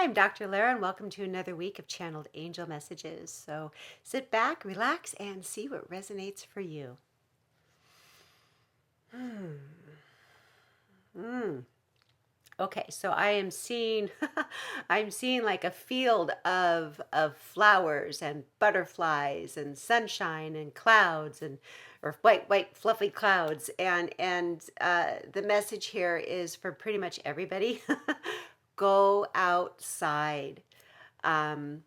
I'm Dr. Lara, and welcome to another week of Channeled Angel Messages. So sit back, relax, and see what resonates for you. Okay, so I am seeing, I'm seeing like a field of flowers and butterflies and sunshine and clouds and or white fluffy clouds and the message here is for pretty much everybody. Go outside. Um,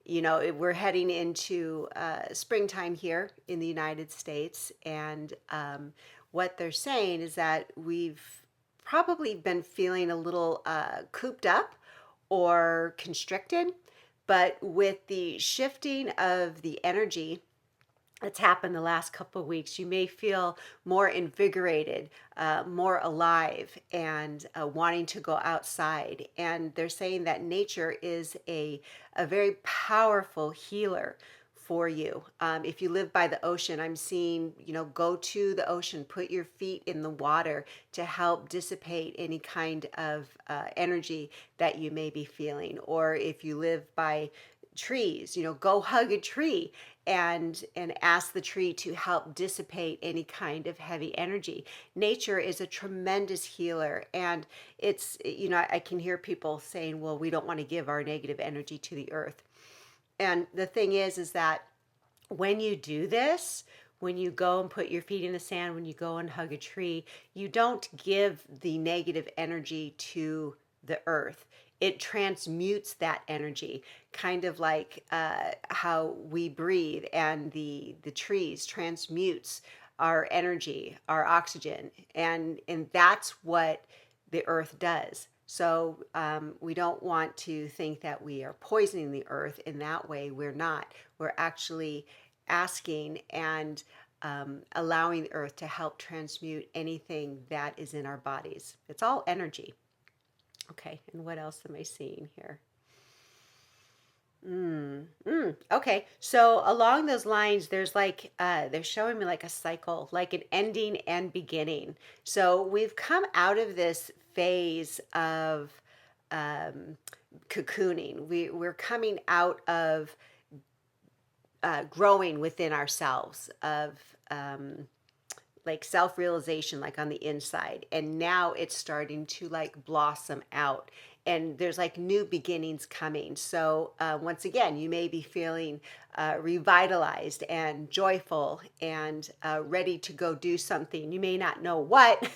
we're heading into springtime here in the United States, and what they're saying is that we've probably been feeling a little cooped up or constricted, but with the shifting of the energy that's happened the last couple of weeks, you may feel more invigorated, more alive, and wanting to go outside. And they're saying that nature is a very powerful healer for you. If you live by the ocean, I'm seeing, go to the ocean, put your feet in the water to help dissipate any kind of energy that you may be feeling. Or if you live by trees, go hug a tree and ask the tree to help dissipate any kind of heavy energy. Nature is a tremendous healer, and it's, I can hear people saying, well, we don't want to give our negative energy to the earth. And the thing is that when you do this, when you go and put your feet in the sand, when you go and hug a tree, you don't give the negative energy to the earth. It transmutes that energy, kind of like how we breathe, and the trees transmutes our energy, our oxygen, and that's what the earth does. So we don't want to think that we are poisoning the earth in that way. We're not. We're actually asking and allowing the earth to help transmute anything that is in our bodies. It's all energy. Okay, and what else am I seeing here? Okay, so along those lines, there's like they're showing me like a cycle, like an ending and beginning. So we've come out of this phase of cocooning. We're coming out of growing within ourselves, of like self-realization, like on the inside, and now it's starting to like blossom out, and there's like new beginnings coming. So once again, you may be feeling revitalized and joyful and ready to go do something. You may not know what,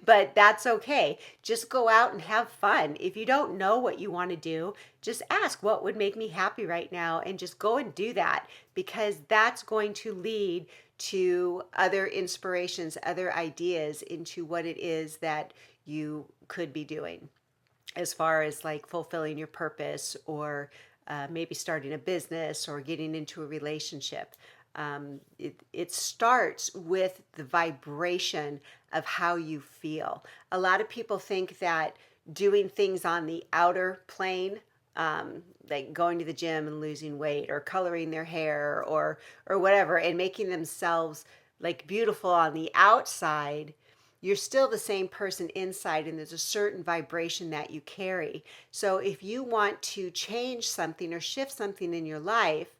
but that's okay. Just go out and have fun. If you don't know what you want to do, just ask, what would make me happy right now, and just go and do that, because that's going to lead to other inspirations, other ideas into what it is that you could be doing, as far as like fulfilling your purpose, or maybe starting a business or getting into a relationship. It starts with the vibration of how you feel. A lot of people think that doing things on the outer plane, like going to the gym and losing weight, or coloring their hair, or whatever, and making themselves like beautiful on the outside, you're still the same person inside, and there's a certain vibration that you carry. So if you want to change something or shift something in your life,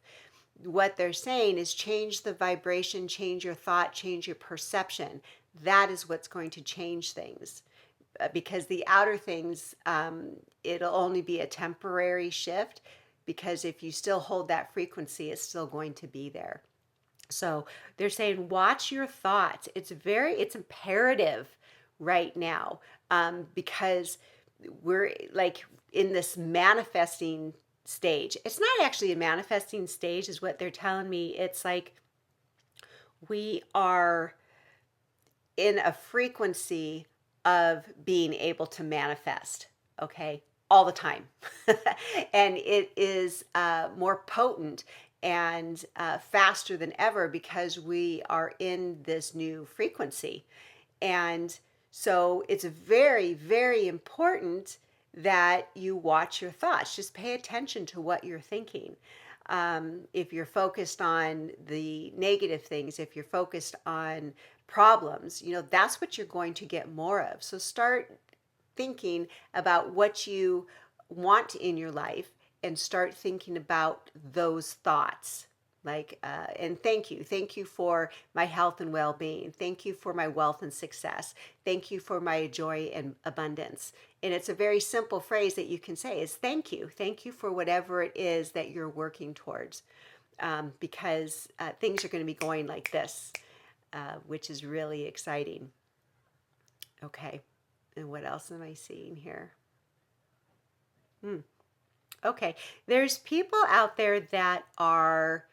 what they're saying is change the vibration, change your thought, change your perception. That is what's going to change things. Because the outer things, it'll only be a temporary shift, because if you still hold that frequency, it's still going to be there. So they're saying, watch your thoughts. It's imperative right now, because we're like in this manifesting stage. It's not actually a manifesting stage, is what they're telling me. It's like we are in a frequency of being able to manifest, okay, all the time. And it is more potent and faster than ever, because we are in this new frequency. And so it's very, very important that you watch your thoughts. Just pay attention to what you're thinking. If you're focused on the negative things, if you're focused on problems, that's what you're going to get more of. So start thinking about what you want in your life and start thinking about those thoughts. Like, and thank you for my health and well-being. Thank you for my wealth and success. Thank you for my joy and abundance. And it's a very simple phrase that you can say is thank you. Thank you for whatever it is that you're working towards. Because things are going to be going like this, which is really exciting. Okay. And what else am I seeing here? Okay. There's people out there that are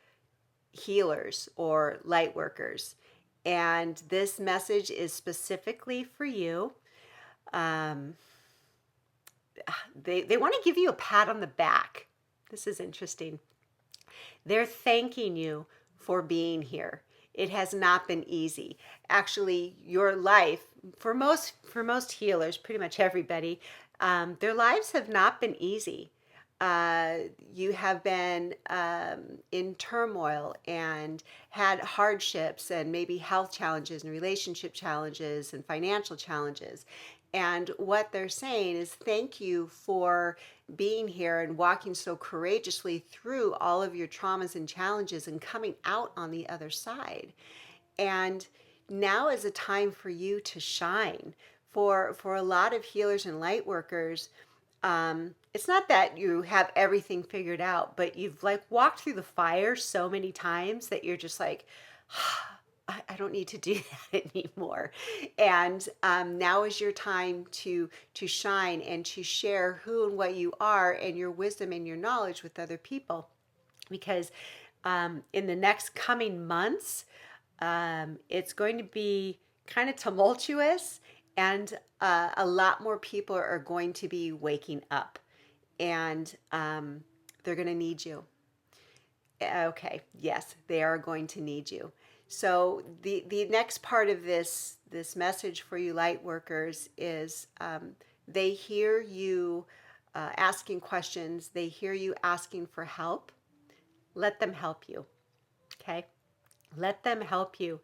healers or light workers. And this message is specifically for you. Um, they want to give you a pat on the back. This is interesting. They're thanking you for being here. It has not been easy. Actually, your life, for most healers, pretty much everybody, their lives have not been easy. You have been in turmoil and had hardships and maybe health challenges and relationship challenges and financial challenges. And what they're saying is thank you for being here and walking so courageously through all of your traumas and challenges and coming out on the other side. And now is a time for you to shine. For a lot of healers and light workers, it's not that you have everything figured out, but you've like walked through the fire so many times that you're just like, I don't need to do that anymore. And now is your time to shine and to share who and what you are and your wisdom and your knowledge with other people. Because in the next coming months, it's going to be kind of tumultuous, and a lot more people are going to be waking up, and they're going to need you. Okay, yes, they are going to need you. So the next part of this message for you light workers is they hear you asking questions. They hear you asking for help. Let them help you. Okay, let them help you.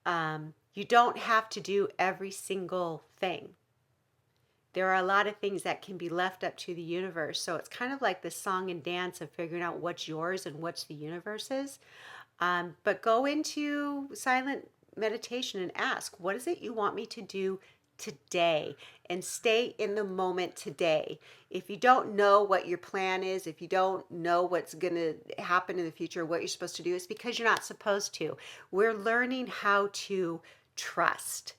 You don't have to do every single thing. There are a lot of things that can be left up to the universe. So it's kind of like the song and dance of figuring out what's yours and what's the universe's. But go into silent meditation and ask, what is it you want me to do today? And stay in the moment today. If you don't know what your plan is, if you don't know what's going to happen in the future, what you're supposed to do, it's because you're not supposed to. We're learning how to trust.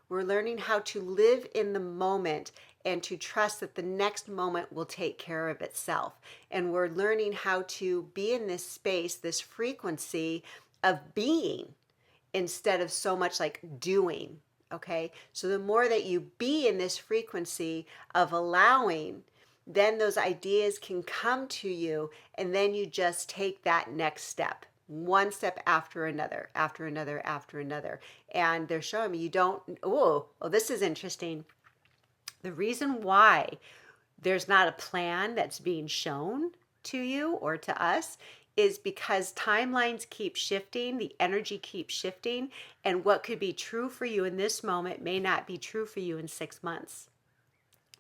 We're learning how to live in the moment and to trust that the next moment will take care of itself. And we're learning how to be in this space, this frequency of being instead of so much like doing. Okay. So the more that you be in this frequency of allowing, then those ideas can come to you, and then you just take that next step. One step after another, after another, after another. And they're showing me you don't, this is interesting. The reason why there's not a plan that's being shown to you or to us is because timelines keep shifting, the energy keeps shifting, and what could be true for you in this moment may not be true for you in 6 months.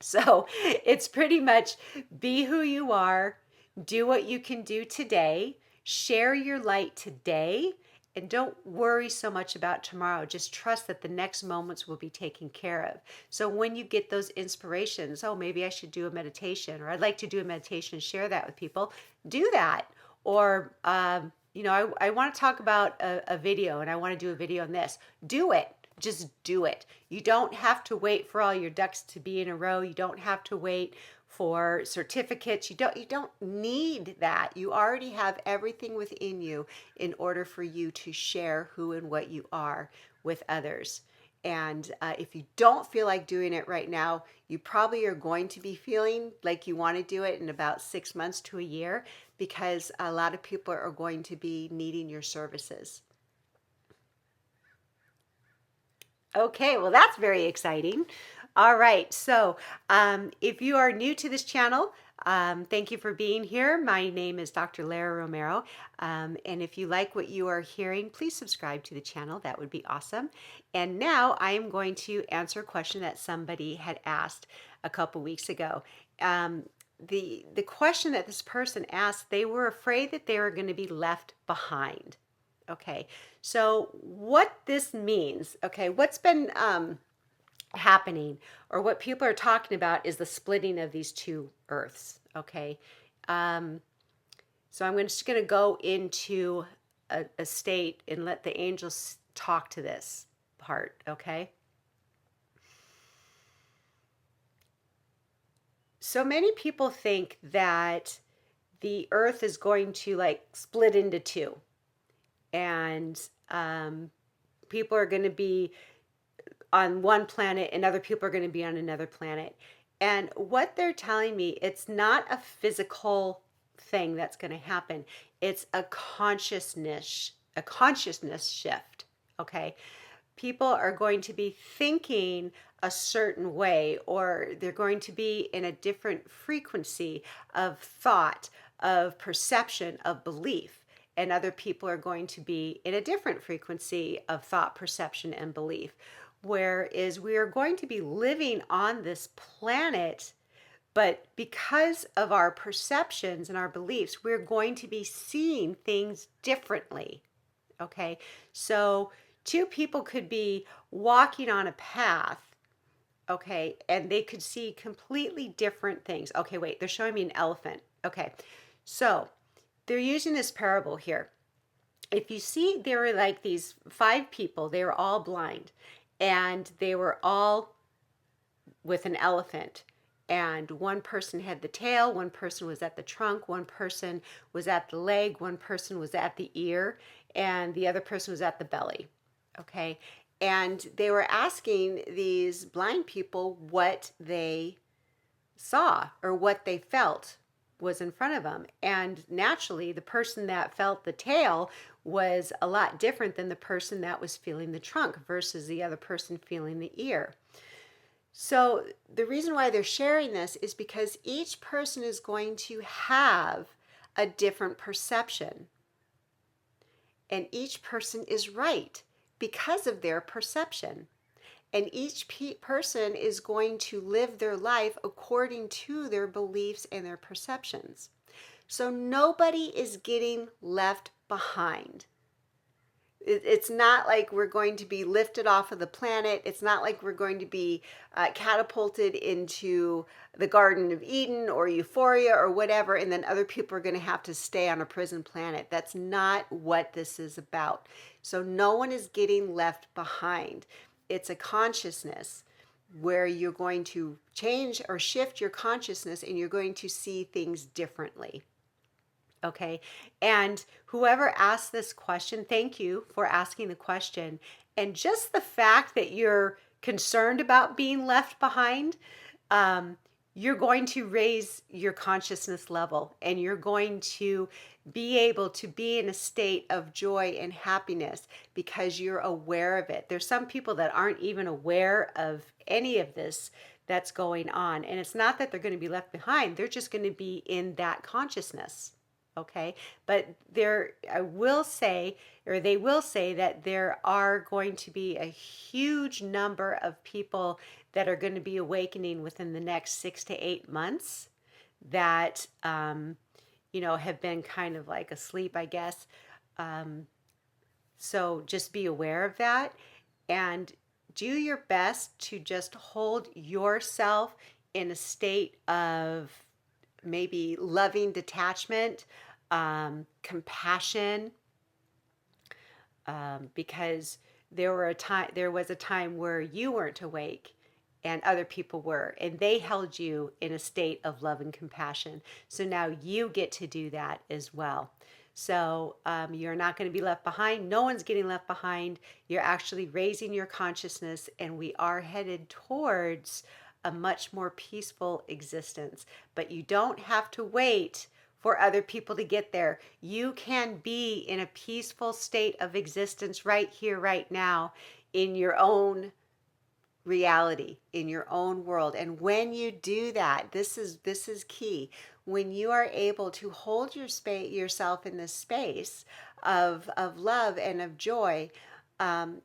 So it's pretty much be who you are, do what you can do today, share your light today, and don't worry so much about tomorrow. Just trust that the next moments will be taken care of. So when you get those inspirations, oh, maybe I should do a meditation, or I'd like to do a meditation and share that with people, do that. Or, I want to talk about a video and I want to do a video on this. Do it. Just do it. You don't have to wait for all your ducks to be in a row. You don't have to wait for certificates. You don't need that. You already have everything within you in order for you to share who and what you are with others. And if you don't feel like doing it right now, you probably are going to be feeling like you want to do it in about 6 months to a year, because a lot of people are going to be needing your services. Okay, well, that's very exciting. All right, so if you are new to this channel, thank you for being here. My name is Dr. Lara Romero, and if you like what you are hearing, please subscribe to the channel. That would be awesome. And now I am going to answer a question that somebody had asked a couple weeks ago. the question that this person asked, they were afraid that they were going to be left behind. Okay, so what this means, okay, what's been happening, or what people are talking about, is the splitting of these two earths. Okay, so I'm just going to go into a state and let the angels talk to this part. Okay. So many people think that the earth is going to like split into two, and people are going to be on one planet and other people are going to be on another planet. And what they're telling me, it's not a physical thing that's going to happen. It's a consciousness shift. Okay. People are going to be thinking a certain way, or they're going to be in a different frequency of thought, of perception, of belief. And other people are going to be in a different frequency of thought, perception, and belief. Whereas we are going to be living on this planet, but because of our perceptions and our beliefs, we're going to be seeing things differently. Okay, so two people could be walking on a path, okay, and they could see completely different things. Okay, wait, they're showing me an elephant. Okay, so they're using this parable here. If you see, there were like these 5 people, they were all blind, and they were all with an elephant. And one person had the tail, one person was at the trunk, one person was at the leg, one person was at the ear, and the other person was at the belly. Okay. And they were asking these blind people what they saw or what they felt was in front of them. And naturally, the person that felt the tail was a lot different than the person that was feeling the trunk versus the other person feeling the ear. So the reason why they're sharing this is because each person is going to have a different perception. And each person is right because of their perception. And each person is going to live their life according to their beliefs and their perceptions. So nobody is getting left behind. It's not like we're going to be lifted off of the planet. It's not like we're going to be catapulted into the Garden of Eden or Euphoria or whatever, and then other people are going to have to stay on a prison planet. That's not what this is about. So no one is getting left behind. It's a consciousness where you're going to change or shift your consciousness, and you're going to see things differently. Okay. And whoever asked this question, thank you for asking the question. And just the fact that you're concerned about being left behind, you're going to raise your consciousness level, and you're going to be able to be in a state of joy and happiness because you're aware of it. There's some people that aren't even aware of any of this that's going on. And it's not that they're going to be left behind. They're just going to be in that consciousness. Okay, but I will say, or they will say, that there are going to be a huge number of people that are going to be awakening within the next 6 to 8 months that, have been kind of like asleep, I guess. So just be aware of that and do your best to just hold yourself in a state of maybe loving detachment, compassion, because there was a time where you weren't awake and other people were, and they held you in a state of love and compassion. So now you get to do that as well. So you're not going to be left behind. No one's getting left behind. You're actually raising your consciousness, and we are headed towards a much more peaceful existence. But you don't have to wait for other people to get there. You can be in a peaceful state of existence right here, right now, in your own reality, in your own world. And when you do that, this is key. When you are able to hold yourself in this space of love and of joy,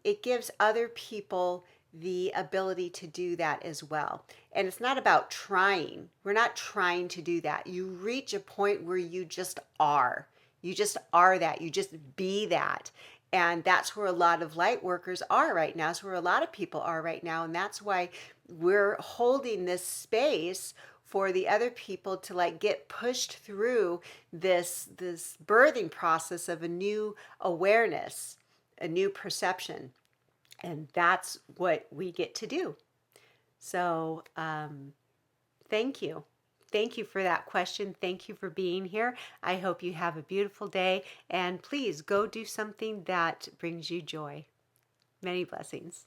it gives other people the ability to do that as well. And it's not about trying. We're not trying to do that. You reach a point where you just are. You just are that. You just be that. And that's where a lot of light workers are right now. It's where a lot of people are right now. And that's why we're holding this space for the other people to like get pushed through this birthing process of a new awareness, a new perception. And that's what we get to do. So, thank you. Thank you for that question. Thank you for being here. I hope you have a beautiful day, and please go do something that brings you joy. Many blessings.